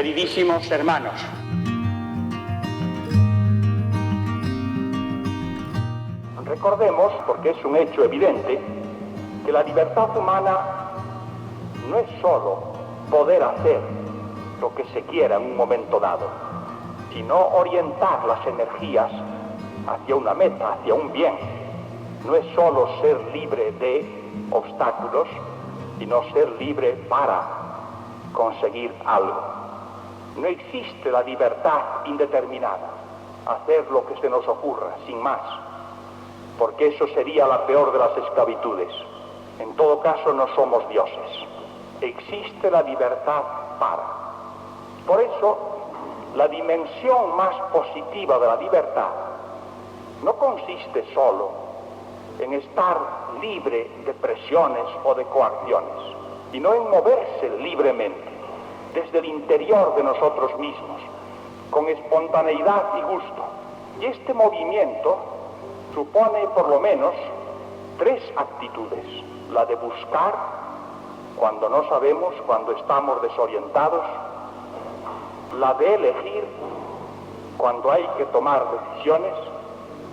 Queridísimos hermanos, recordemos, porque es un hecho evidente, que la libertad humana no es solo poder hacer lo que se quiera en un momento dado, sino orientar las energías hacia una meta, hacia un bien. No es solo ser libre de obstáculos, sino ser libre para conseguir algo. No existe la libertad indeterminada, hacer lo que se nos ocurra, sin más, porque eso sería la peor de las esclavitudes. En todo caso, no somos dioses. Existe la libertad para. Por eso, la dimensión más positiva de la libertad no consiste solo en estar libre de presiones o de coacciones, sino en moverse libremente desde el interior de nosotros mismos, con espontaneidad y gusto. Y este movimiento supone por lo menos tres actitudes: la de buscar cuando no sabemos, cuando estamos desorientados; la de elegir cuando hay que tomar decisiones;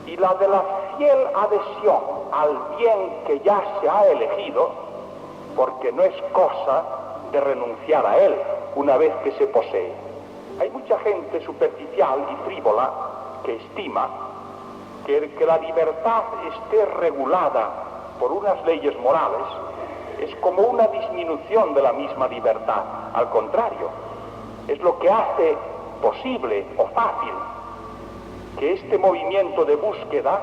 y la de la fiel adhesión al bien que ya se ha elegido, porque no es cosa de renunciar a él una vez que se posee. Hay mucha gente superficial y frívola que estima que la libertad esté regulada por unas leyes morales es como una disminución de la misma libertad. Al contrario, es lo que hace posible o fácil que este movimiento de búsqueda,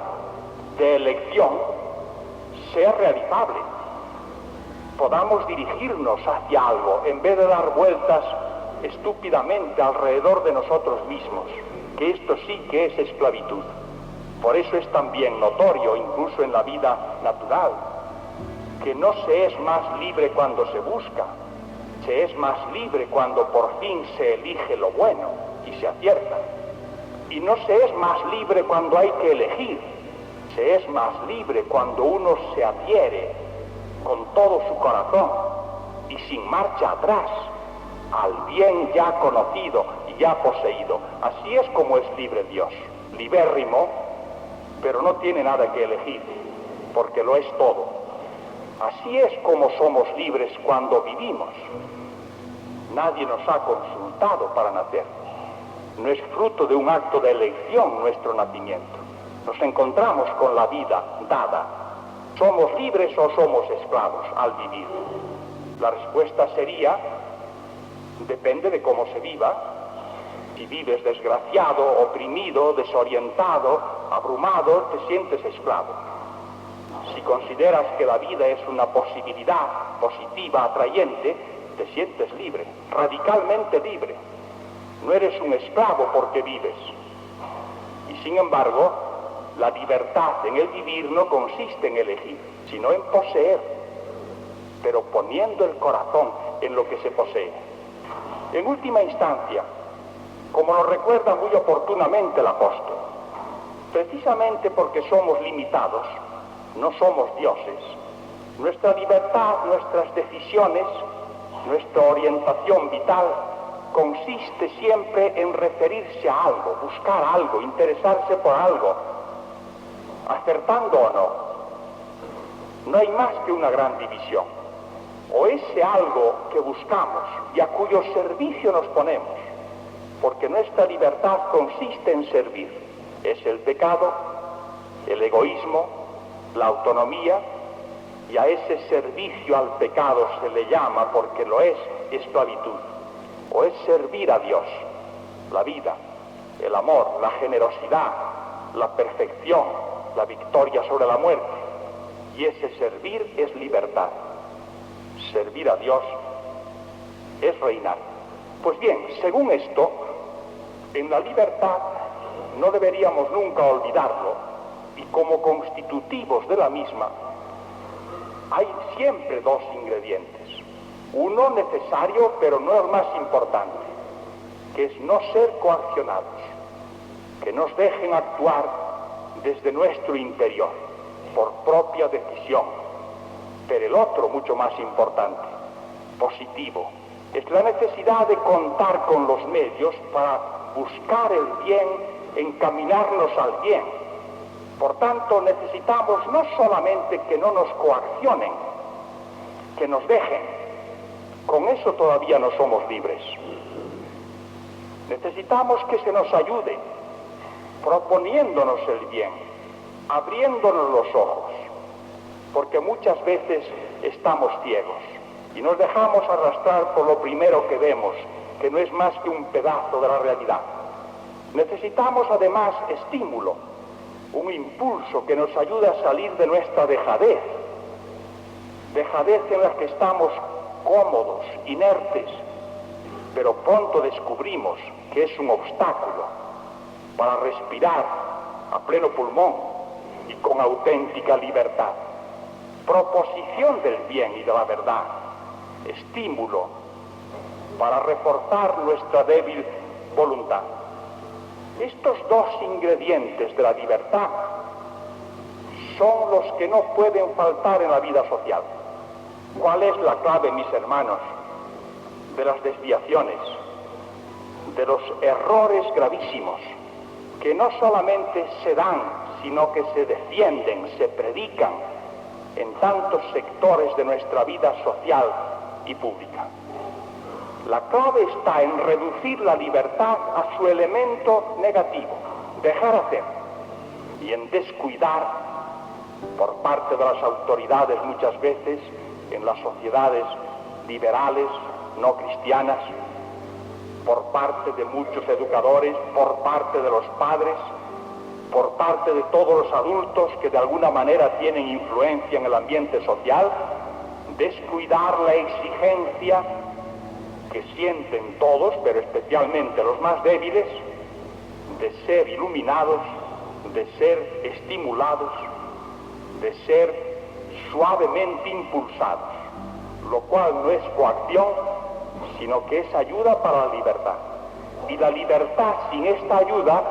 de elección, sea realizable. Podamos dirigirnos hacia algo en vez de dar vueltas estúpidamente alrededor de nosotros mismos, que esto sí que es esclavitud. Por eso es también notorio, incluso en la vida natural, que no se es más libre cuando se busca, se es más libre cuando por fin se elige lo bueno y se acierta. Y no se es más libre cuando hay que elegir, se es más libre cuando uno se adhiere con todo su corazón y sin marcha atrás al bien ya conocido y ya poseído. Así es como es libre Dios, libérrimo, pero no tiene nada que elegir, porque lo es todo. Así es como somos libres cuando vivimos. Nadie nos ha consultado para nacer. No es fruto de un acto de elección nuestro nacimiento. Nos encontramos con la vida dada. ¿Somos libres o somos esclavos al vivir? La respuesta sería, depende de cómo se viva. Si vives desgraciado, oprimido, desorientado, abrumado, te sientes esclavo. Si consideras que la vida es una posibilidad positiva, atrayente, te sientes libre, radicalmente libre. No eres un esclavo porque vives. Y sin embargo, la libertad en el vivir no consiste en elegir, sino en poseer, pero poniendo el corazón en lo que se posee. En última instancia, como nos recuerda muy oportunamente el apóstol, precisamente porque somos limitados, no somos dioses, nuestra libertad, nuestras decisiones, nuestra orientación vital consiste siempre en referirse a algo, buscar algo, interesarse por algo, acertando o no. No hay más que una gran división. O ese algo que buscamos y a cuyo servicio nos ponemos, porque nuestra libertad consiste en servir. Es el pecado, el egoísmo, la autonomía, y a ese servicio al pecado se le llama, porque lo es, esclavitud. O es servir a Dios, la vida, el amor, la generosidad, la perfección, la victoria sobre la muerte. Y ese servir es libertad. Servir a Dios es reinar. Pues bien, según esto, en la libertad no deberíamos nunca olvidarlo, y como constitutivos de la misma hay siempre dos ingredientes. Uno necesario, pero no el más importante, que es no ser coaccionados, que nos dejen actuar desde nuestro interior, por propia decisión. Pero el otro, mucho más importante, positivo, es la necesidad de contar con los medios para buscar el bien, encaminarnos al bien. Por tanto, necesitamos no solamente que no nos coaccionen, que nos dejen. Con eso todavía no somos libres. Necesitamos que se nos ayude, proponiéndonos el bien, abriéndonos los ojos, porque muchas veces estamos ciegos y nos dejamos arrastrar por lo primero que vemos, que no es más que un pedazo de la realidad. Necesitamos además estímulo, un impulso que nos ayude a salir de nuestra dejadez en la que estamos cómodos, inertes, pero pronto descubrimos que es un obstáculo para respirar a pleno pulmón y con auténtica libertad. Proposición del bien y de la verdad, estímulo para reforzar nuestra débil voluntad. Estos dos ingredientes de la libertad son los que no pueden faltar en la vida social. ¿Cuál es la clave, mis hermanos, de las desviaciones, de los errores gravísimos, que no solamente se dan, sino que se defienden, se predican en tantos sectores de nuestra vida social y pública? La clave está en reducir la libertad a su elemento negativo, dejar hacer, y en descuidar por parte de las autoridades muchas veces en las sociedades liberales, no cristianas, por parte de muchos educadores, por parte de los padres, por parte de todos los adultos que de alguna manera tienen influencia en el ambiente social, descuidar la exigencia que sienten todos, pero especialmente los más débiles, de ser iluminados, de ser estimulados, de ser suavemente impulsados, lo cual no es coacción, sino que es ayuda para la libertad. Y la libertad sin esta ayuda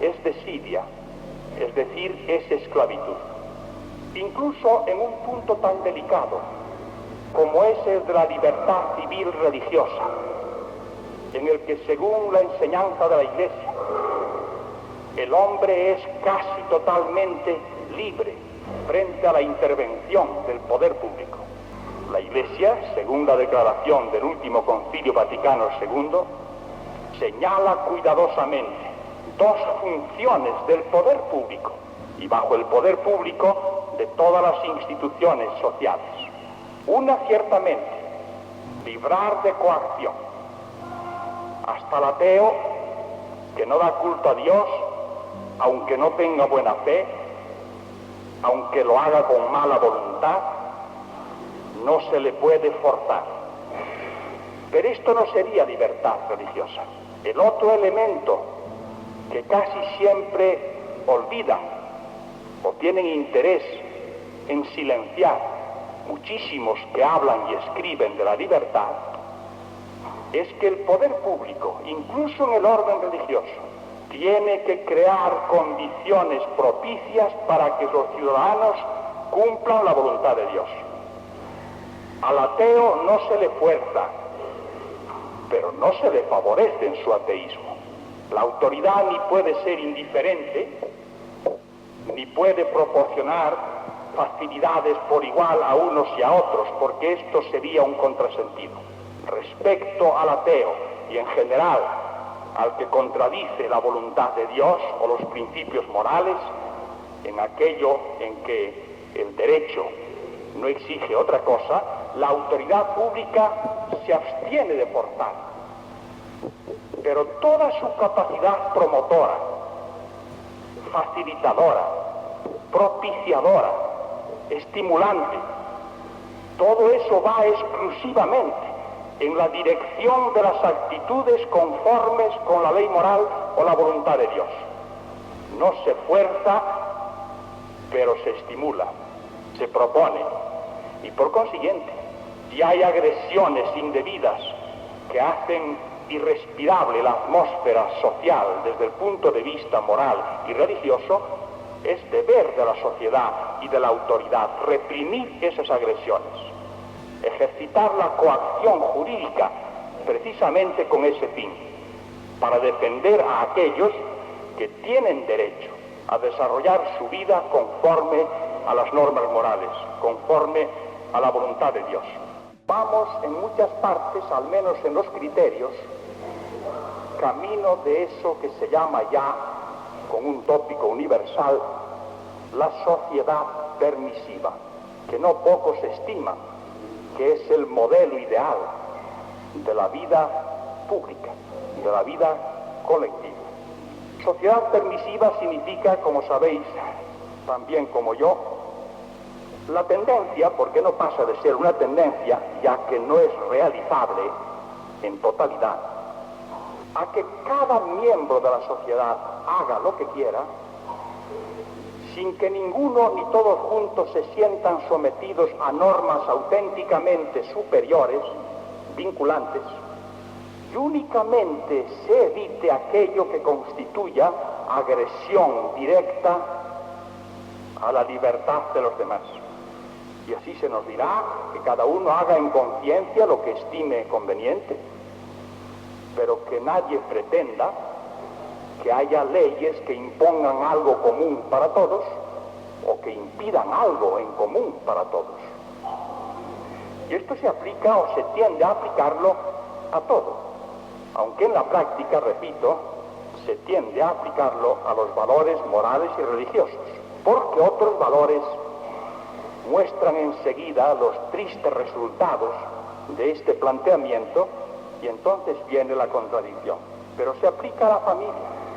es desidia, es decir, es esclavitud. Incluso en un punto tan delicado como es el de la libertad civil religiosa, en el que, según la enseñanza de la Iglesia, el hombre es casi totalmente libre frente a la intervención del poder público. La Iglesia, según la declaración del último Concilio Vaticano II, señala cuidadosamente dos funciones del poder público y bajo el poder público de todas las instituciones sociales. Una, ciertamente, librar de coacción. Hasta el ateo, que no da culto a Dios, aunque no tenga buena fe, aunque lo haga con mala voluntad, no se le puede forzar. Pero esto no sería libertad religiosa. El otro elemento que casi siempre olvidan o tienen interés en silenciar muchísimos que hablan y escriben de la libertad, es que el poder público, incluso en el orden religioso, tiene que crear condiciones propicias para que los ciudadanos cumplan la voluntad de Dios. Al ateo no se le fuerza, pero no se le favorece en su ateísmo. La autoridad ni puede ser indiferente, ni puede proporcionar facilidades por igual a unos y a otros, porque esto sería un contrasentido. Respecto al ateo y en general al que contradice la voluntad de Dios o los principios morales, en aquello en que el derecho no exige otra cosa, la autoridad pública se abstiene de forzar. Pero toda su capacidad promotora, facilitadora, propiciadora, estimulante, todo eso va exclusivamente en la dirección de las actitudes conformes con la ley moral o la voluntad de Dios. No se fuerza, pero se estimula, se propone. Y por consiguiente, si hay agresiones indebidas que hacen irrespirable la atmósfera social desde el punto de vista moral y religioso, es deber de la sociedad y de la autoridad reprimir esas agresiones. ejercitar la coacción jurídica precisamente con ese fin, para defender a aquellos que tienen derecho a desarrollar su vida conforme a las normas morales, conforme a la voluntad de Dios. Vamos en muchas partes, al menos en los criterios, camino de eso que se llama ya, con un tópico universal, la sociedad permisiva, que no pocos estiman que es el modelo ideal de la vida pública, de la vida colectiva. Sociedad permisiva significa, como sabéis, también como yo, la tendencia, porque no pasa de ser una tendencia, ya que no es realizable en totalidad, a que cada miembro de la sociedad haga lo que quiera, sin que ninguno ni todos juntos se sientan sometidos a normas auténticamente superiores, vinculantes, y únicamente se evite aquello que constituya agresión directa a la libertad de los demás. Y así se nos dirá que cada uno haga en conciencia lo que estime conveniente, pero que nadie pretenda que haya leyes que impongan algo común para todos o que impidan algo en común para todos. Y esto se aplica o se tiende a aplicarlo a todo, aunque en la práctica, repito, se tiende a aplicarlo a los valores morales y religiosos, porque otros valores muestran enseguida los tristes resultados de este planteamiento y entonces viene la contradicción. Pero se aplica a la familia,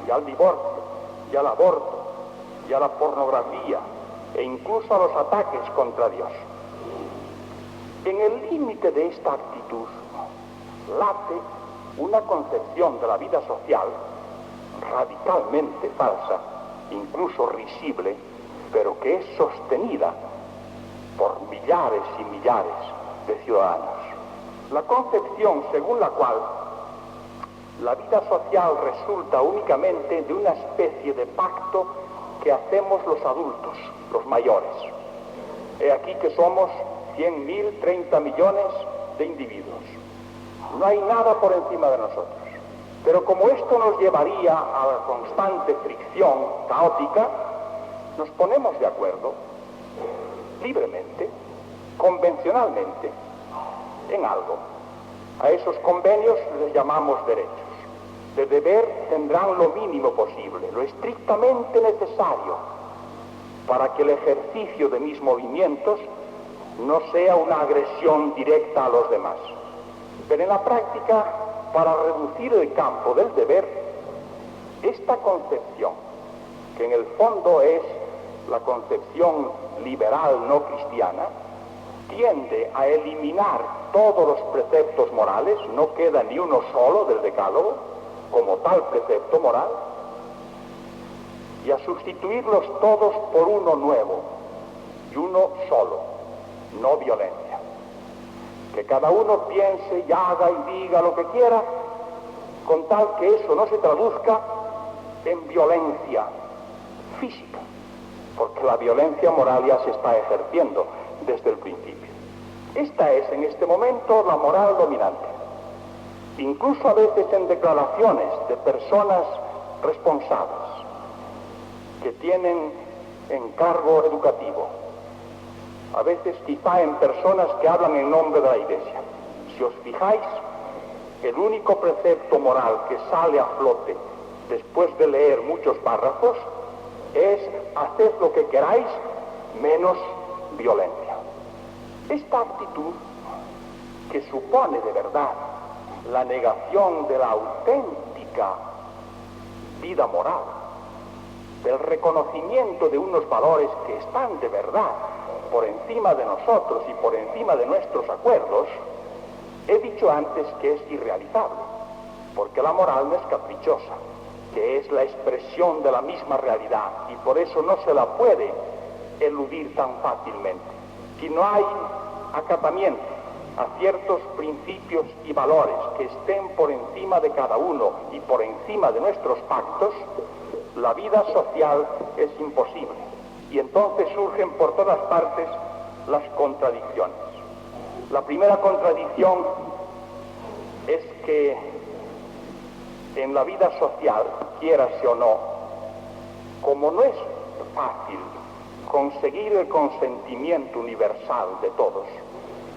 y al divorcio, y al aborto, y a la pornografía, e incluso a los ataques contra Dios. En el límite de esta actitud late una concepción de la vida social radicalmente falsa, incluso risible, pero que es sostenida por millares y millares de ciudadanos. La concepción según la cual la vida social resulta únicamente de una especie de pacto que hacemos los adultos, los mayores. He aquí que somos 100.000, 30 millones de individuos. No hay nada por encima de nosotros. Pero como esto nos llevaría a la constante fricción caótica, nos ponemos de acuerdo libremente, convencionalmente, en algo. A esos convenios les llamamos derechos. De deber tendrán lo mínimo posible, lo estrictamente necesario para que el ejercicio de mis movimientos no sea una agresión directa a los demás. Pero en la práctica, para reducir el campo del deber, esta concepción, que en el fondo es la concepción liberal no cristiana, tiende a eliminar todos los preceptos morales, no queda ni uno solo del decálogo, como tal precepto moral, y a sustituirlos todos por uno nuevo, y uno solo, no violencia. Que cada uno piense y haga y diga lo que quiera, con tal que eso no se traduzca en violencia física, porque la violencia moral ya se está ejerciendo desde el principio. Esta es en este momento la moral dominante. Incluso a veces en declaraciones de personas responsables que tienen encargo educativo, a veces quizá en personas que hablan en nombre de la Iglesia. Si os fijáis, el único precepto moral que sale a flote después de leer muchos párrafos es: haced lo que queráis, menos violencia. Esta actitud, que supone de verdad la negación de la auténtica vida moral, del reconocimiento de unos valores que están de verdad por encima de nosotros y por encima de nuestros acuerdos, he dicho antes que es irrealizable, porque la moral no es caprichosa, que es la expresión de la misma realidad, y por eso no se la puede eludir tan fácilmente. Si no hay acatamiento a ciertos principios y valores que estén por encima de cada uno y por encima de nuestros pactos, la vida social es imposible. Y entonces surgen por todas partes las contradicciones. La primera contradicción es que en la vida social, quiérase o no, como no es fácil conseguir el consentimiento universal de todos,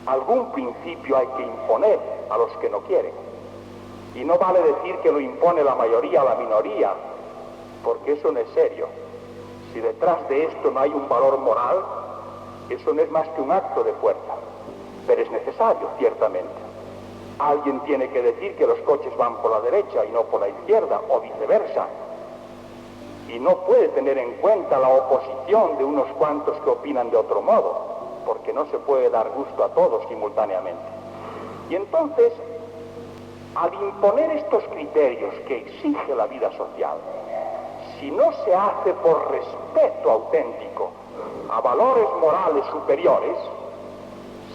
algún principio hay que imponer a los que no quieren. Y no vale decir que lo impone la mayoría a la minoría, porque eso no es serio. Si detrás de esto no hay un valor moral, eso no es más que un acto de fuerza. Pero es necesario, ciertamente. Alguien tiene que decir que los coches van por la derecha y no por la izquierda, o viceversa. Y no puede tener en cuenta la oposición de unos cuantos que opinan de otro modo, porque no se puede dar gusto a todos simultáneamente. Y entonces, al imponer estos criterios que exige la vida social, si no se hace por respeto auténtico a valores morales superiores,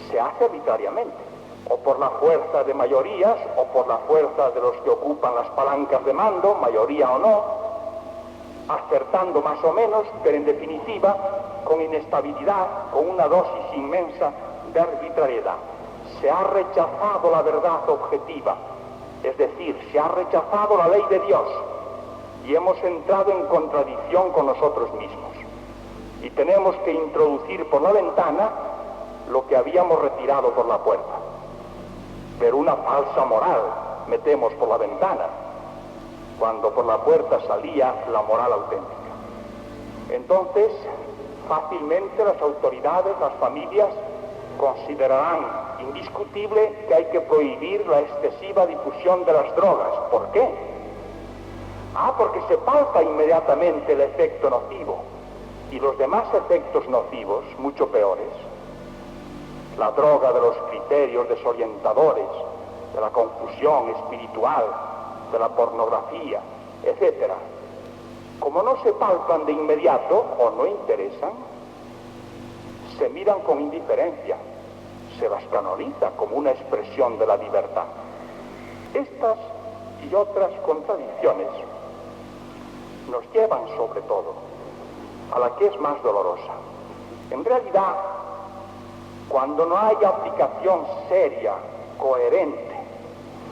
se hace arbitrariamente, o por la fuerza de mayorías, o por la fuerza de los que ocupan las palancas de mando, mayoría o no, acertando más o menos, pero en definitiva, con inestabilidad, con una dosis inmensa de arbitrariedad. Se ha rechazado la verdad objetiva, es decir, se ha rechazado la ley de Dios, y hemos entrado en contradicción con nosotros mismos. Y tenemos que introducir por la ventana lo que habíamos retirado por la puerta. Pero una falsa moral metemos por la ventana, cuando por la puerta salía la moral auténtica. Entonces, fácilmente las autoridades, las familias, considerarán indiscutible que hay que prohibir la excesiva difusión de las drogas. ¿Por qué? Porque se palpa inmediatamente el efecto nocivo, y los demás efectos nocivos, mucho peores. La droga de los criterios desorientadores, de la confusión espiritual, de la pornografía, etc. Como no se palpan de inmediato o no interesan, se miran con indiferencia, se las canoniza como una expresión de la libertad. Estas y otras contradicciones nos llevan sobre todo a la que es más dolorosa. En realidad, cuando no hay aplicación seria, coherente,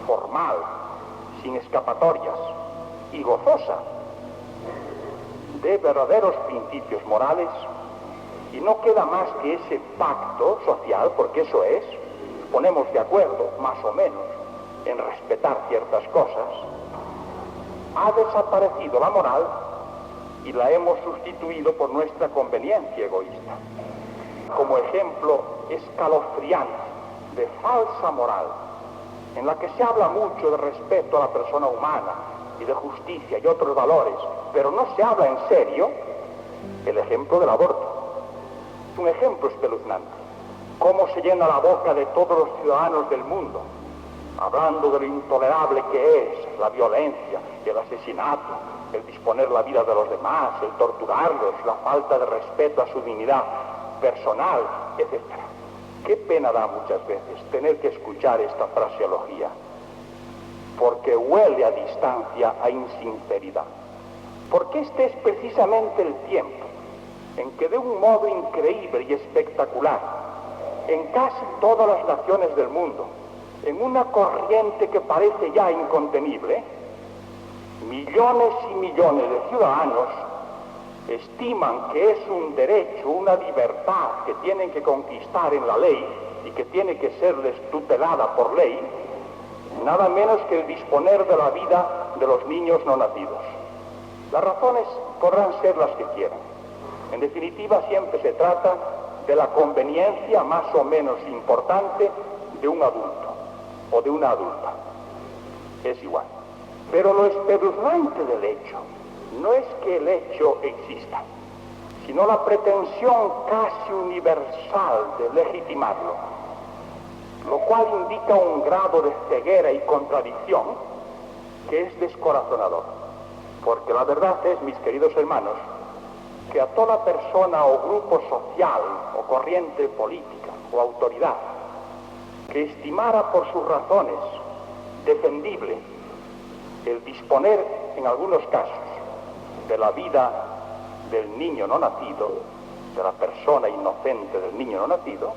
formal, sin escapatorias y gozosa de verdaderos principios morales, y no queda más que ese pacto social, porque eso es, ponemos de acuerdo, más o menos, en respetar ciertas cosas, ha desaparecido la moral y la hemos sustituido por nuestra conveniencia egoísta. Como ejemplo escalofriante de falsa moral, en la que se habla mucho de respeto a la persona humana y de justicia y otros valores, pero no se habla en serio, el ejemplo del aborto. Es un ejemplo espeluznante. Cómo se llena la boca de todos los ciudadanos del mundo, hablando de lo intolerable que es la violencia, el asesinato, el disponer la vida de los demás, el torturarlos, la falta de respeto a su dignidad personal, etc. Qué pena da muchas veces tener que escuchar esta fraseología, porque huele a distancia, a insinceridad. Porque este es precisamente el tiempo en que de un modo increíble y espectacular, en casi todas las naciones del mundo, en una corriente que parece ya incontenible, millones y millones de ciudadanos estiman que es un derecho, una libertad que tienen que conquistar en la ley y que tiene que serles tutelada por ley, nada menos que el disponer de la vida de los niños no nacidos. Las razones podrán ser las que quieran. En definitiva, siempre se trata de la conveniencia más o menos importante de un adulto o de una adulta. Es igual. Pero lo espeluznante del hecho no es que el hecho exista, sino la pretensión casi universal de legitimarlo, lo cual indica un grado de ceguera y contradicción que es descorazonador. Porque la verdad es, mis queridos hermanos, que a toda persona o grupo social o corriente política o autoridad que estimara por sus razones defendible el disponer en algunos casos de la vida del niño no nacido, de la persona inocente del niño no nacido,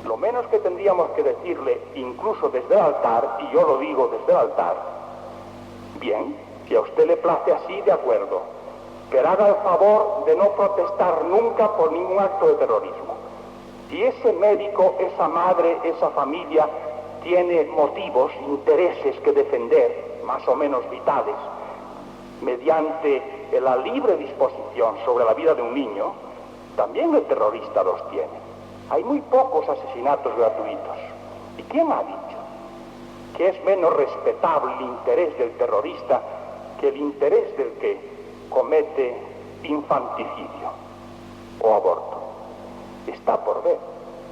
Lo menos que tendríamos que decirle, incluso desde el altar, y yo lo digo desde el altar, bien, si a usted le place así, de acuerdo, pero haga el favor de no protestar nunca por ningún acto de terrorismo. Si ese médico, esa madre, esa familia tiene motivos, intereses que defender, más o menos vitales, mediante la libre disposición sobre la vida de un niño, también el terrorista los tiene. Hay muy pocos asesinatos gratuitos. ¿Y quién ha dicho que es menos respetable el interés del terrorista que el interés del que comete infanticidio o aborto? Está por ver.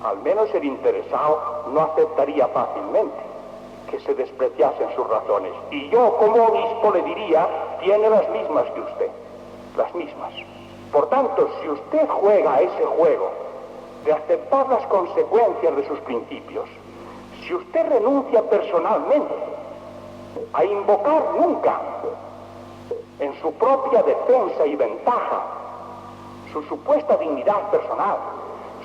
Al menos el interesado no aceptaría fácilmente que se despreciasen sus razones. Y yo, como obispo, le diría, tiene las mismas que usted. Las mismas. Por tanto, si usted juega a ese juego de aceptar las consecuencias de sus principios, si usted renuncia personalmente a invocar nunca en su propia defensa y ventaja su supuesta dignidad personal,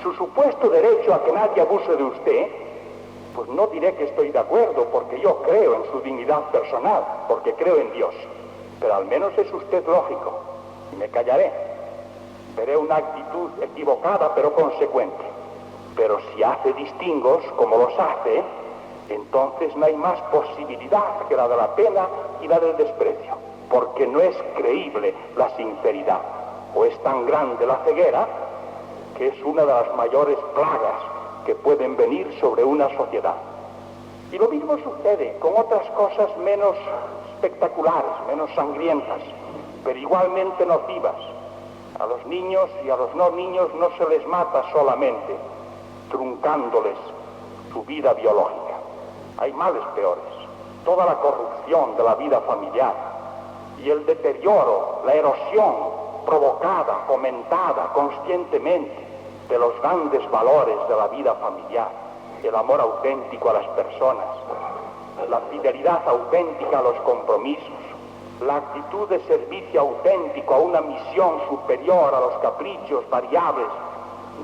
su supuesto derecho a que nadie abuse de usted, pues no diré que estoy de acuerdo, porque yo creo en su dignidad personal, porque creo en Dios, pero al menos es usted lógico, y me callaré. Veré una actitud equivocada, pero consecuente. Pero si hace distingos, como los hace, entonces no hay más posibilidad que la de la pena y la del desprecio, porque no es creíble la sinceridad, o es tan grande la ceguera, que es una de las mayores plagas que pueden venir sobre una sociedad. Y lo mismo sucede con otras cosas menos espectaculares, menos sangrientas, pero igualmente nocivas. A los niños y a los no niños no se les mata solamente truncándoles su vida biológica. Hay males peores. Toda la corrupción de la vida familiar y el deterioro, la erosión provocada, fomentada conscientemente de los grandes valores de la vida familiar, el amor auténtico a las personas, la fidelidad auténtica a los compromisos, la actitud de servicio auténtico a una misión superior a los caprichos variables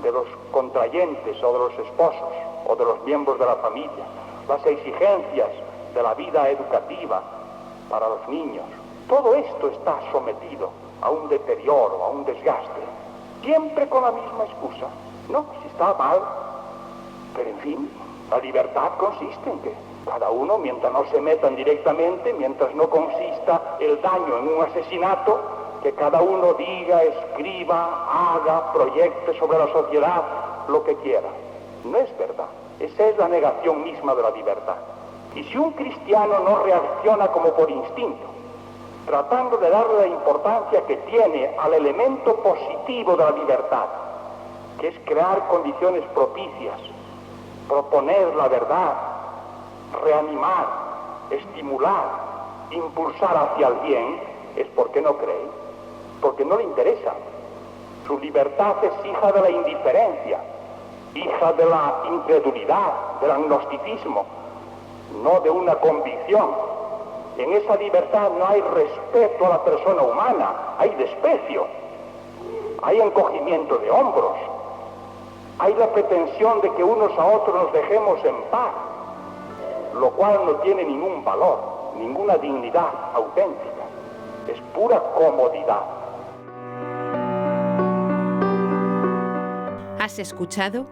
de los contrayentes o de los esposos o de los miembros de la familia, las exigencias de la vida educativa para los niños. Todo esto está sometido a un deterioro, a un desgaste, siempre con la misma excusa. No, si está mal, pero en fin, la libertad consiste en que cada uno, mientras no se metan directamente, mientras no consista el daño en un asesinato, que cada uno diga, escriba, haga, proyecte sobre la sociedad lo que quiera. No es verdad. Esa es la negación misma de la libertad. Y si un cristiano no reacciona como por instinto, tratando de darle la importancia que tiene al elemento positivo de la libertad, que es crear condiciones propicias, proponer la verdad, reanimar, estimular, impulsar hacia el bien, es porque no cree, porque no le interesa. Su libertad es hija de la indiferencia, hija de la incredulidad, del agnosticismo, no de una convicción. En esa libertad no hay respeto a la persona humana, hay desprecio, hay encogimiento de hombros, hay la pretensión de que unos a otros nos dejemos en paz, lo cual no tiene ningún valor, ninguna dignidad auténtica, es pura comodidad. ¿Has escuchado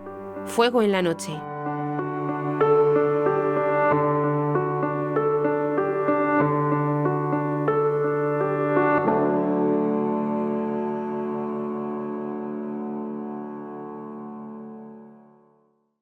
Fuego en la Noche?